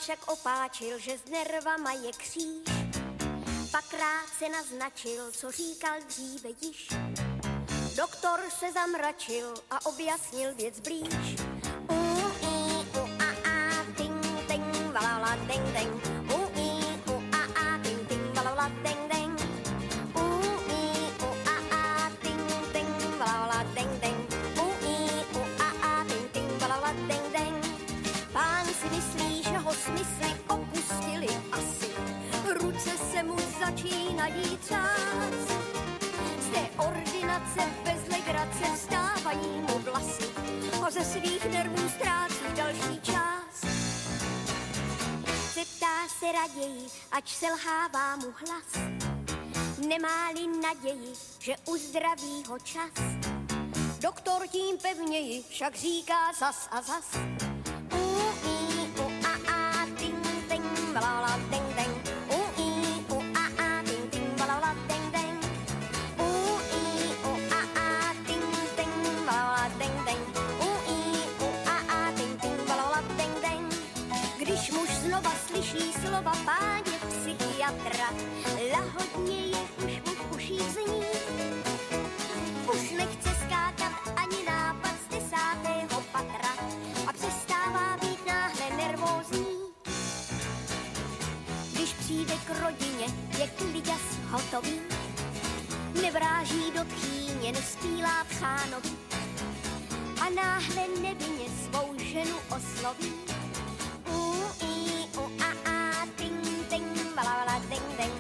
však opáčil, že s nervama je kříž. Pak krátce naznačil, co říkal dříve již. Doktor se zamračil a objasnil věc blíž. Ting, ting, valala, ding, ding. Ting, ting, valala, ding, ding. Ting, ting, valala, ding, ding. Ting, ting, valala, ding, ding. Pán si myslí, že ho smysly opustili asi. Ruce se mu začínají třást. Z té ordinace bez legrace vstávají mu vlasy a ze svých nervů ztrácí další část. Zeptá se raději, ať selhává mu hlas. Nemá-li naději, že uzdraví ho čas. Doktor tím pevněji však říká zas a zas. Ting, ting, valala, ding, ding. Ting, ting, valala, ding, ding. Ting, ting, valala, ding, ding. Ting, ting, valala, ding, ding. Když muž znova slyší slova páně psychiatra, lahodněji už mu v uších zní. Už nechce skákat ani nápad z 10. patra a přestává být náhle nervózní. Když přijde k rodině, je kliděs hotový. Nevráží do tchýně, nespílá tchánový. A náhle nevinně svou ženu osloví.